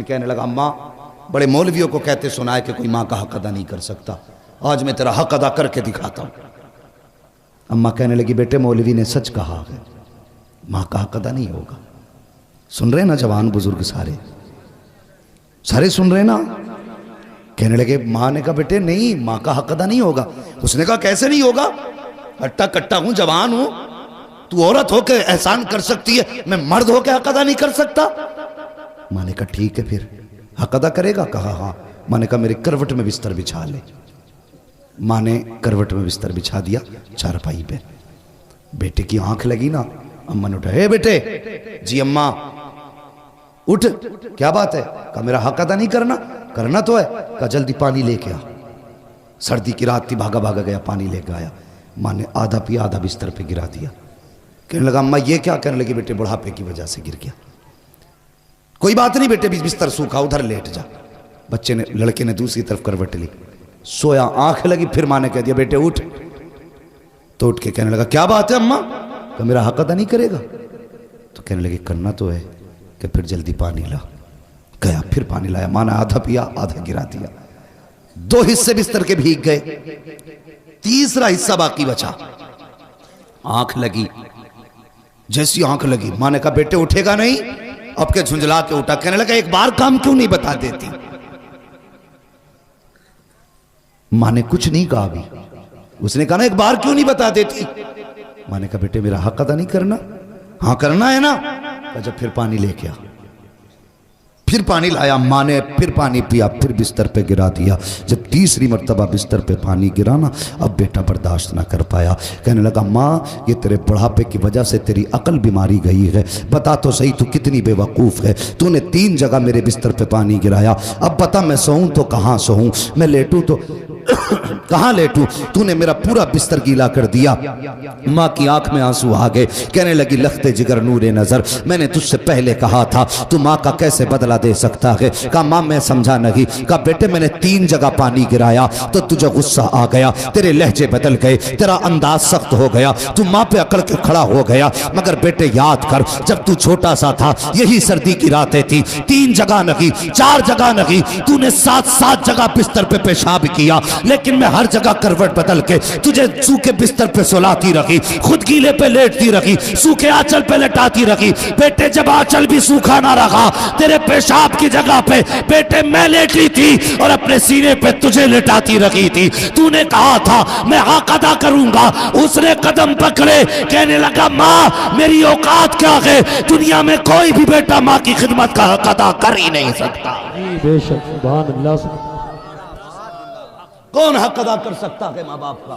कहने लगा अम्मा बड़े मौलवियों को कहते सुना है कि कोई माँ का हक अदा नहीं कर सकता, आज मैं तेरा हक अदा करके दिखाता हूँ। अम्मा कहने लगी बेटे मौलवी ने सच कहा है, माँ का हक अदा नहीं होगा। सुन रहे ना जवान बुजुर्ग सारे सारे सुन रहे ना। कहने लगे माँ ने कहा बेटे नहीं माँ का हक अदा नहीं होगा। उसने कहा कैसे नहीं होगा, हट्टा कट्टा हूं जवान हूं, तू औरत होकर एहसान कर सकती है, मैं मर्द होकर हक अदा नहीं कर सकता। माँ ने कहा ठीक है फिर हक अदा करेगा। कहा हाँ। माँ ने कहा मेरे करवट में बिस्तर बिछा ले। माँ ने करवट में बिस्तर बिछा दिया चारपाई पे। बेटे की आंख लगी ना, अम्मा ने उठा, हे बेटे। जी अम्मा। उठ, क्या बात है? कहा मेरा हक अदा नहीं करना। करना तो है। कहा जल्दी पानी लेके आ। सर्दी की रात थी, भागा भागा गया पानी लेके आया। माँ ने आधा पिया आधा बिस्तर पे गिरा दिया। कहने लगा अम्मा ये क्या? कहने लगी बेटे बुढ़ापे की वजह से गिर गया। कोई बात नहीं बेटे, बिस्तर सूखा, उधर लेट जा। बच्चे ने, लड़के ने दूसरी तरफ करवट ली, सोया, आंख लगी। फिर माँ ने कह दिया बेटे उठ। तो उठ के कहने लगा क्या बात है अम्मा? कहा मेरा हक अदा नहीं करेगा। तो कहने लगे करना तो है। कि फिर जल्दी पानी ला। गया फिर पानी लाया। माँ ने आधा पिया आधा गिरा दिया। 2 हिस्से बिस्तर के भीग गए, तीसरा हिस्सा बाकी बचा। आंख लगी, जैसी आंख लगी माँ ने कहा बेटे उठेगा नहीं? अब के झुंझला के उठा। कहने लगा एक बार काम क्यों नहीं बता देती? माँ ने कुछ नहीं कहा अभी। उसने कहा ना एक बार क्यों नहीं बता देती? माँ ने कहा बेटे मेरा हक अदा नहीं करना? हाँ करना है ना। कहा जब फिर पानी लेके आ। फिर पानी लाया। माँ ने फिर पानी पिया, फिर बिस्तर पे गिरा दिया। जब तीसरी मर्तबा बिस्तर पे पानी गिरा ना, अब बेटा बर्दाश्त ना कर पाया। कहने लगा माँ ये तेरे बुढ़ापे की वजह से तेरी अकल बीमारी गई है। बता तो सही तू कितनी बेवकूफ़ है। तूने 3 जगह मेरे बिस्तर पे पानी गिराया। अब बता मैं सोऊं तो कहाँ सोऊं, मैं लेटूं तो कहाँ लेटूं? तूने मेरा पूरा बिस्तर गीला कर दिया। माँ की आंख में आंसू आ गए। कहने लगी लखते जिगर नूरे नजर, मैंने तुझसे पहले कहा था तू माँ का कैसे बदला दे सकता है। कहा माँ मैं समझा नहीं। कहा बेटे मैंने 3 जगह पानी गिराया तो तुझे गुस्सा आ गया, तेरे लहजे बदल गए, तेरा अंदाज सख्त हो गया, तू माँ पे अकड़ के खड़ा हो गया। मगर बेटे याद कर जब तू छोटा सा था यही सर्दी की रातें थी, 3 जगह नहीं 4 जगह नहीं, तूने 7 जगह बिस्तर पे पेशाब किया, लेकिन मैं हर जगह करवट बदल के तुझे सूखे बिस्तर पे सुलाती रखी, खुद गीले पे लेटती रखी, सूखे आंचल पे लेटाती रखी। बेटे जब आंचल भी सूखा ना रहा, तेरे पेशाब की जगह पे बेटे मैं लेटी थी और अपने सीने पे तुझे लेटाती रखी थी। तूने कहा था मैं हक अदा करूंगा, उसने कदम पकड़े। कहने लगा माँ मेरी औकात क्या है, दुनिया में कोई भी बेटा माँ की खिदमत का हक अदा कर ही नहीं सकता। बेशक सुभान अल्लाह। कौन हक अदा कर सकता है माँ बाप का?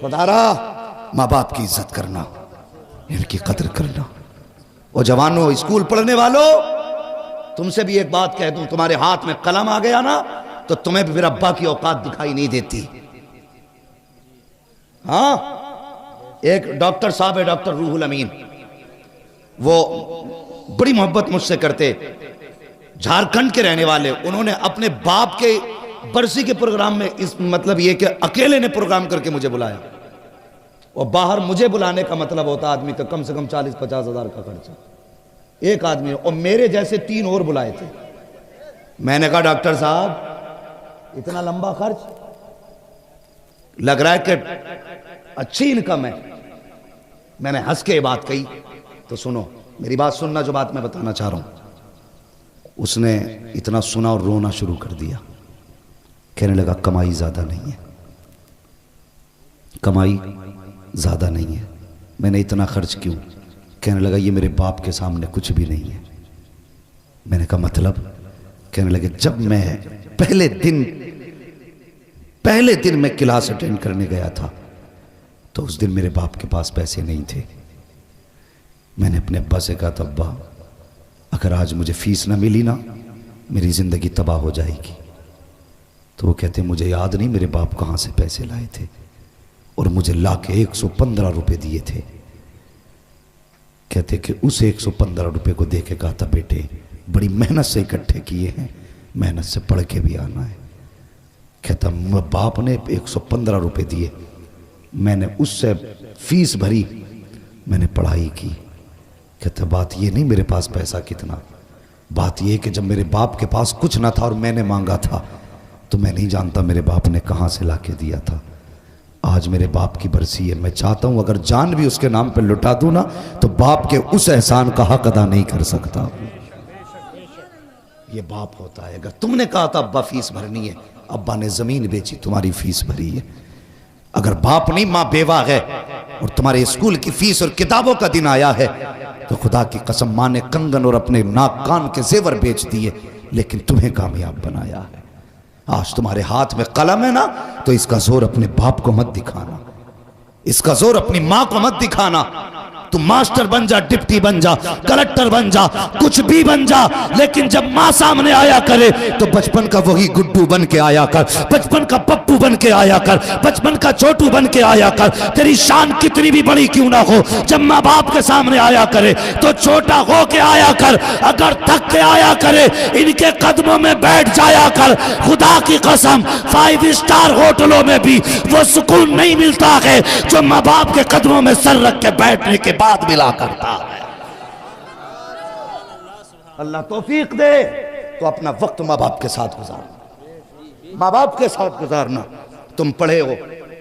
बता रहा माँ बाप की इज्जत करना, इनकी कदर करना। और जवानों स्कूल पढ़ने वालों तुमसे भी एक बात कह दूं, तुम्हारे हाथ में कलम आ गया ना तो तुम्हें भी फिर अब्बा की औकात दिखाई नहीं देती। हाँ एक डॉक्टर साहब है, डॉक्टर रूहुल अमीन, वो बड़ी मोहब्बत मुझसे करते, झारखंड के रहने वाले। उन्होंने अपने बाप के बरसी के प्रोग्राम में इस मतलब ये कि अकेले ने प्रोग्राम करके मुझे बुलाया। और बाहर मुझे बुलाने का मतलब होता आदमी का कम से कम 40-50 हजार का खर्चा एक आदमी, और मेरे जैसे 3 और बुलाए थे। मैंने कहा डॉक्टर साहब इतना लंबा खर्च, लग रहा है कि अच्छी इनकम है। मैंने हंस के ये बात कही। तो सुनो मेरी बात सुनना, जो बात मैं बताना चाह रहा हूं। उसने इतना सुना और रोना शुरू कर दिया। कहने लगा कमाई ज्यादा नहीं है, कमाई ज्यादा नहीं है, मैंने इतना खर्च क्यों? कहने लगा ये मेरे बाप के सामने कुछ भी नहीं है। मैंने कहा मतलब? कहने लगे जब मैं पहले दिन मैं क्लास अटेंड करने गया था तो उस दिन मेरे बाप के पास पैसे नहीं थे। मैंने अपने अब्बा से कहा था अब्बा अगर आज मुझे फीस ना मिली ना मेरी जिंदगी तबाह हो जाएगी। तो वो कहते मुझे याद नहीं मेरे बाप कहाँ से पैसे लाए थे, और मुझे ला के 115 रुपये दिए थे। कहते कि उस 115 रुपये को दे के कहा था बेटे बड़ी मेहनत से इकट्ठे किए हैं, मेहनत से पढ़ के भी आना है। कहता बाप ने 115 रुपये दिए, मैंने उससे फीस भरी, मैंने पढ़ाई की। कहता बात ये नहीं मेरे पास पैसा कितना, बात यह कि जब मेरे बाप के पास कुछ ना था और मैंने मांगा था तो मैं नहीं जानता मेरे बाप ने कहाँ से लाके दिया था। आज मेरे बाप की बरसी है, मैं चाहता हूँ अगर जान भी उसके नाम पे लुटा दूँ ना तो बाप के उस एहसान का हक अदा नहीं कर सकता। ये बाप होता है। अगर तुमने कहा था अब्बा फीस भरनी है, अब्बा ने जमीन बेची, तुम्हारी फीस भरी है। अगर बाप नहीं, माँ बेवा है और तुम्हारे स्कूल की फीस और किताबों का दिन आया है तो खुदा की कसम माँ ने कंगन और अपने नाक कान के जेवर बेच दिए लेकिन तुम्हें कामयाब बनाया है। आज तुम्हारे हाथ में कलम है ना तो इसका जोर अपने बाप को मत दिखाना, इसका जोर अपनी माँ को मत दिखाना। तुम मास्टर बन जा, डिप्टी बन जा, कलेक्टर बन जा, कुछ भी बन जा, लेकिन जब माँ सामने आया करे तो बचपन का वही गुड्डू बन के आया कर, बचपन का पप्पू बन के आया कर, बचपन का छोटू बन के आया कर। तेरी शान कितनी भी बड़ी क्यों ना हो, जब माँ बाप के सामने आया करे तो छोटा हो के आया कर। अगर थक के आया करे इनके कदमों में बैठ जाया कर। खुदा की कसम 5 स्टार होटलों में भी वो सुकून नहीं मिलता है जो माँ बाप के कदमों में सर रख के बैठने के बाद मिला करता है। अल्लाह तौफीक दे तो अपना वक्त माँ बाप के साथ गुजारना, माँ बाप के साथ गुजारना। तुम पढ़े हो,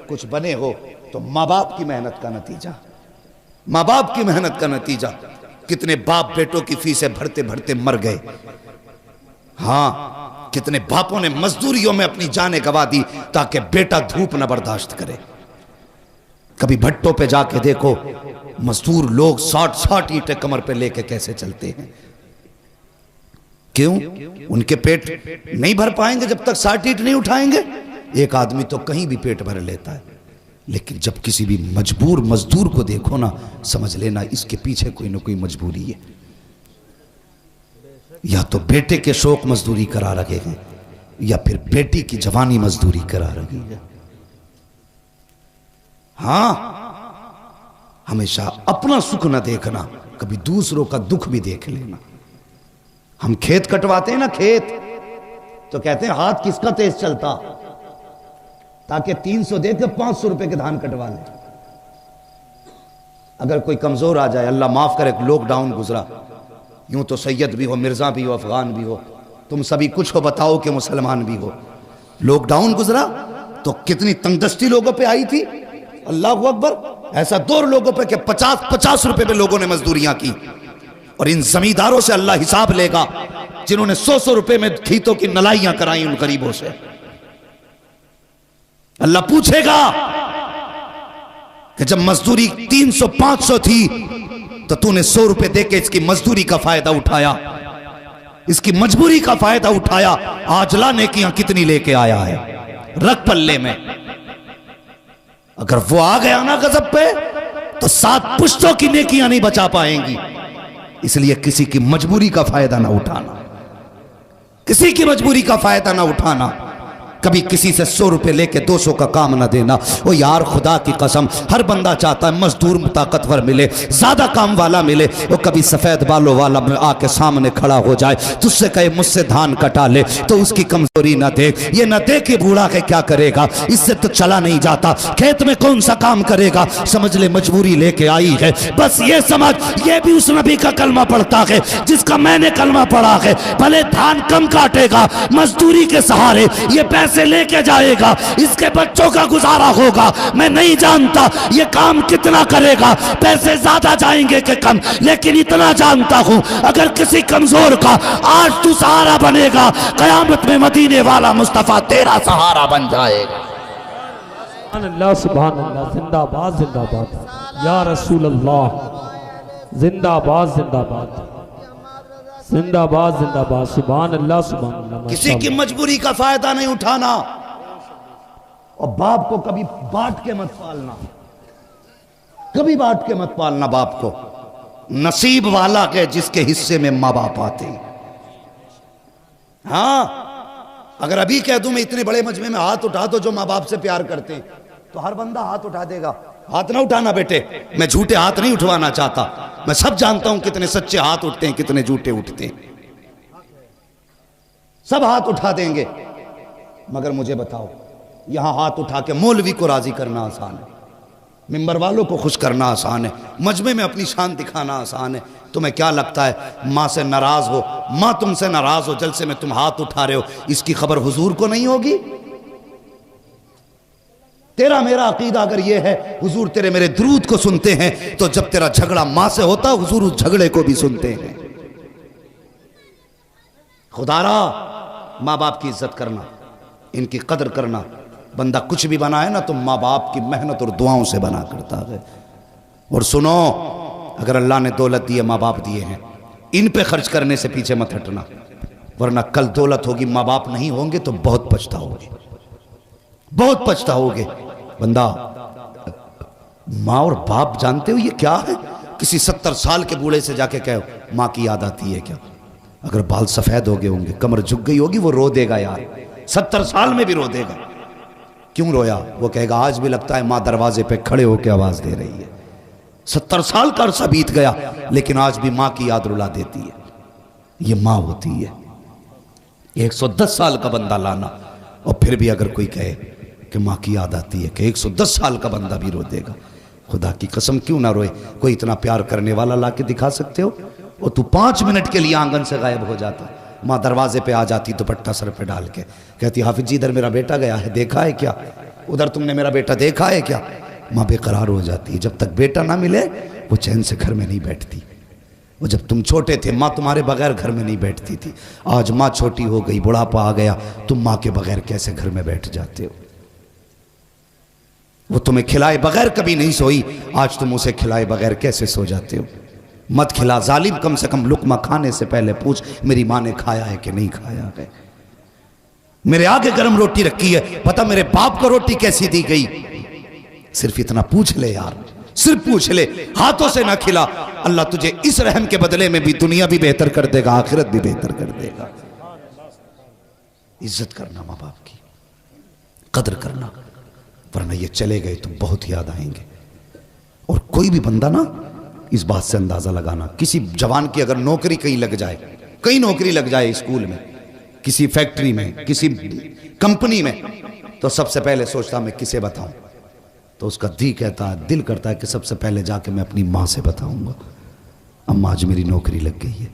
कुछ बने हो तो माँ बाप की मेहनत का नतीजा, माँ बाप की मेहनत का नतीजा। कितने बाप बेटों की फीसें भरते भरते मर गए। हाँ, कितने बापों ने मजदूरियों में अपनी जानें गवा दी ताकि बेटा धूप न बर्दाश्त करे। कभी भट्टों पे जाके देखो मजदूर लोग 60 ईंटें कमर पे लेके कैसे चलते हैं। क्यों? उनके पेट नहीं भर पाएंगे जब तक 60 ईंट नहीं उठाएंगे। एक आदमी तो कहीं भी पेट भर लेता है, लेकिन जब किसी भी मजबूर मजदूर को देखो ना समझ लेना इसके पीछे कोई ना कोई मजबूरी है। या तो बेटे के शौक मजदूरी करा रहे हैं या फिर बेटी की जवानी मजदूरी करा रही है। हां, हमेशा अपना सुख न देखना, कभी दूसरों का दुख भी देख लेना। हम खेत कटवाते हैं ना, खेत तो कहते हैं हाथ किसका तेज चलता, ताकि 300 देकर 500 रुपए के धान कटवा ले। अगर कोई कमजोर आ जाए, अल्लाह माफ करे, लॉकडाउन गुजरा, यूं तो सैयद भी हो, मिर्जा भी हो, अफगान भी हो, तुम सभी कुछ हो, बताओ कि मुसलमान भी हो। लॉकडाउन गुजरा तो कितनी तंगदस्ती लोगों पे आई थी। अल्लाह अकबर, ऐसा 2 लोगों पे कि 50-50 रुपए पे लोगों ने मजदूरियां की। और इन जमींदारों से अल्लाह हिसाब लेगा जिन्होंने 100-100 रुपए में खेतों की नलाइयां कराई उन गरीबों से। अल्लाह पूछेगा कि जब मजदूरी 300-500 थी तो तूने 100 रुपए देके इसकी मजदूरी का फायदा उठाया, इसकी मजबूरी का फायदा उठाया। आज ला नेकियां कितनी लेके आया है, रख पल्ले में। अगर वो आ गया ना गजब पे तो 7 पुश्तों की नेकियां नहीं बचा पाएंगी। इसलिए किसी की मजबूरी का फायदा ना उठाना, किसी की मजबूरी का फायदा ना उठाना। कभी किसी से 100 रुपए लेके 200 का काम ना देना। ओ यार, खुदा की कसम, हर बंदा चाहता है मजदूर ताकतवर मिले, ज्यादा काम वाला मिले। वो कभी सफेद बालों वाला आके सामने खड़ा हो जाए, तुझसे कहे मुझसे धान कटा ले, तो उसकी कमजोरी ना देख। ये ना देख के बूढ़ा के क्या करेगा, इससे तो चला नहीं जाता, खेत में कौन सा काम करेगा। समझ ले मजबूरी लेके आई है, बस ये समझ, ये भी उस नबी का कलमा पढ़ता है जिसका मैंने कलमा पढ़ा है। भले धान कम काटेगा, मजदूरी के सहारे ये पैसे लेके जाएगा, इसके बच्चों का गुजारा होगा। मैं नहीं जानता ये काम कितना करेगा, पैसे ज्यादा जाएंगे कि कम, लेकिन इतना जानता हूं अगर किसी कमजोर का आज तू सहारा बनेगा, कयामत में मदीने वाला मुस्तफा तेरा सहारा बन जाएगा। अल्लाह सुभान अल्लाह, जिंदाबाद जिंदाबाद या रसूल अल्लाह, जिंदाबाद जिंदाबाद जिंदाबाद जिंदाबाद, सुभान अल्लाह सुभान अल्लाह। किसी की मजबूरी का फायदा नहीं उठाना और बाप को कभी बांट के मत पालना, कभी बांट के मत पालना बाप को। नसीब वाला के जिसके हिस्से में माँ बाप आते। हाँ, अगर अभी कह दूं मैं इतने बड़े मजमे में हाथ उठा दो जो माँ बाप से प्यार करते हैं तो हर बंदा हाथ उठा देगा। हाथ ना उठाना बेटे, मैं झूठे हाथ नहीं उठवाना चाहता। मैं सब जानता हूं कितने सच्चे हाथ उठते हैं, कितने झूठे उठते हैं। सब हाथ उठा देंगे, मगर मुझे बताओ, यहां हाथ उठा के मौलवी को राजी करना आसान है, मिंबर वालों को खुश करना आसान है, मजमे में अपनी शान दिखाना आसान है, तुम्हें क्या लगता है माँ से नाराज हो, माँ तुमसे नाराज हो, जलसे में तुम हाथ उठा रहे हो, इसकी खबर हुजूर को नहीं होगी? तेरा मेरा अकीदा अगर ये है हुजूर तेरे मेरे दुरूद को सुनते हैं, तो जब तेरा झगड़ा माँ से होता हुजूर उस झगड़े को भी सुनते हैं। खुदारा माँ बाप की इज्जत करना, इनकी कदर करना। बंदा कुछ भी बना है ना तो माँ बाप की मेहनत और दुआओं से बना करता है। और सुनो, अगर अल्लाह ने दौलत दी है, माँ बाप दिए हैं, इन पे खर्च करने से पीछे मत हटना, वरना कल दौलत होगी माँ बाप नहीं होंगे तो बहुत पछताओगे, बहुत पछताओगे। बंदा माँ और बाप जानते हो ये क्या है? किसी 70 साल के बूढ़े से जाके कहो माँ की याद आती है क्या? अगर बाल सफेद हो गए होंगे, कमर झुक गई होगी, वो रो देगा यार, 70 साल में भी रो देगा। क्यों रोया? वो कहेगा आज भी लगता है माँ दरवाजे पे खड़े होकर आवाज दे रही है। 70 साल का अरसा बीत गया लेकिन आज भी माँ की याद रुला देती है। ये माँ होती है। 110 साल का बंदा लाना और फिर भी अगर कोई कहे कि माँ की याद आती है, कि 110 साल का बंदा भी रो देगा। खुदा की कसम क्यों ना रोए? कोई इतना प्यार करने वाला ला के दिखा सकते हो? और तू 5 मिनट के लिए आंगन से गायब हो जाता, माँ दरवाजे पे आ जाती दुपट्टा सर पे डाल के, कहती हाफिज जी इधर मेरा बेटा गया है, देखा है क्या? उधर तुमने मेरा बेटा देखा है क्या? माँ बेकरार हो जाती है। जब तक बेटा ना मिले वो चैन से घर में नहीं बैठती। वो जब तुम छोटे थे माँ तुम्हारे बगैर घर में नहीं बैठती थी। आज माँ छोटी हो गई, बुढ़ापा आ गया, तुम माँ के बगैर कैसे घर में बैठ जाते हो? वो तुम्हें खिलाए बगैर कभी नहीं सोई, आज तुम उसे खिलाए बगैर कैसे सो जाते हो? मत खिला जालिम, कम से कम लुकमा खाने से पहले पूछ मेरी माँ ने खाया है कि नहीं खाया है। मेरे आगे गर्म रोटी रखी है, पता मेरे बाप को रोटी कैसी दी गई? सिर्फ इतना पूछ ले यार, सिर्फ पूछ ले, हाथों से ना खिला। अल्लाह तुझे इस रहम के बदले में भी दुनिया भी बेहतर कर देगा, आखिरत भी बेहतर कर देगा। इज्जत करना माँ बाप की, कदर करना, वरना ये चले गए तो बहुत याद आएंगे। और कोई भी बंदा ना इस बात से अंदाजा लगाना, किसी जवान की अगर नौकरी कहीं लग जाए, कहीं नौकरी लग जाए, स्कूल में, किसी फैक्ट्री में, किसी कंपनी में, तो सबसे पहले सोचता मैं किसे बताऊं? तो उसका दिल करता है कि सबसे पहले जाके मैं अपनी माँ से बताऊंगा, अम्मा आज मेरी नौकरी लग गई है।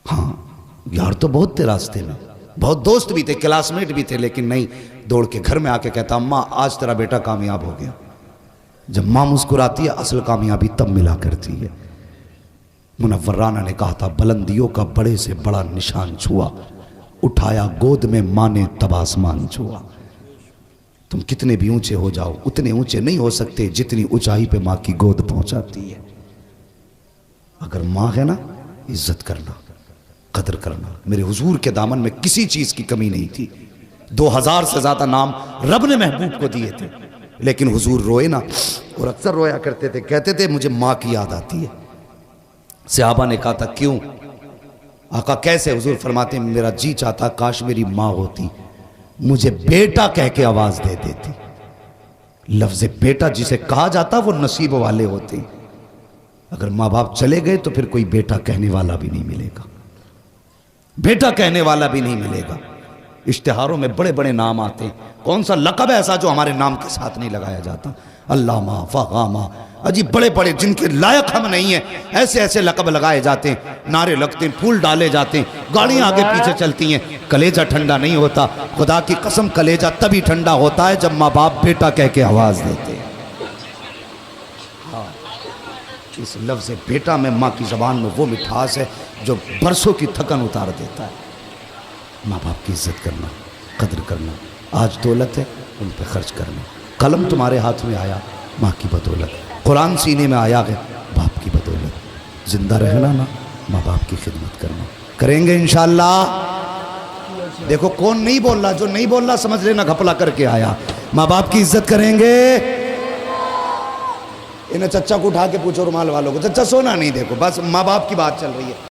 हाँ यार तो बहुत थे रास्ते में, बहुत दोस्त भी थे, क्लासमेट भी थे, लेकिन नहीं, दौड़ के घर में आके कहता अम्मा आज तेरा बेटा कामयाब हो गया। जब माँ मुस्कुराती है असल कामयाबी तब मिला करती है। मुनव्वर राना ने कहा था बुलंदियों का बड़े से बड़ा निशान छुआ, उठाया गोद में माँ ने तब आसमान छुआ। तुम कितने भी ऊंचे हो जाओ उतने ऊंचे नहीं हो सकते जितनी ऊंचाई पे माँ की गोद पहुंचाती है। अगर माँ है ना, इज्जत करना, कदर करना। मेरे हुजूर के दामन में किसी चीज की कमी नहीं थी। 2000 से ज्यादा नाम रब ने महबूब को दिए थे, लेकिन हुजूर रोए ना, और अक्सर रोया करते थे, कहते थे मुझे माँ की याद आती है। सहाबा ने कहा था क्यों? आका कैसे? हुजूर फरमाते मेरा जी चाहता काश मेरी माँ होती, मुझे बेटा कह के आवाज दे देती। लफ्ज बेटा जिसे कहा जाता वो नसीब वाले होते। अगर माँ बाप चले गए तो फिर कोई बेटा कहने वाला भी नहीं मिलेगा, बेटा कहने वाला भी नहीं मिलेगा। इश्तिहारों में बड़े बड़े नाम आते हैं, कौन सा लक़ब ऐसा जो हमारे नाम के साथ नहीं लगाया जाता? अल्लामा, फ़ग़ामा, अजीब बड़े बड़े जिनके लायक हम नहीं हैं, ऐसे ऐसे लक़ब लगाए जाते हैं, नारे लगते हैं, फूल डाले जाते हैं, गाड़ियाँ आगे पीछे चलती हैं। कलेजा ठंडा नहीं होता, खुदा की कसम कलेजा तभी ठंडा होता है जब माँ बाप बेटा कह के आवाज़ देते हैं। हाँ, इस लफ्ज़ बेटा में माँ की ज़बान में वो मिठास है जो बरसों की थकन उतार देता है। माँ बाप की इज्जत करना, कदर करना। आज दौलत है उन पर खर्च करना। कलम तुम्हारे हाथ में आया माँ की बदौलत, कुरान सीने में आया है बाप की बदौलत। जिंदा रहना ना, माँ बाप की खिदमत करना। करेंगे इंशाअल्लाह। देखो कौन नहीं बोल रहा, जो नहीं बोल रहा समझ लेना घपला करके आया। माँ बाप की इज्जत करेंगे। इन्हें चच्चा को उठा के पूछो रुमाल वालों को, चच्चा सोना नहीं, देखो बस माँ बाप की बात चल रही है।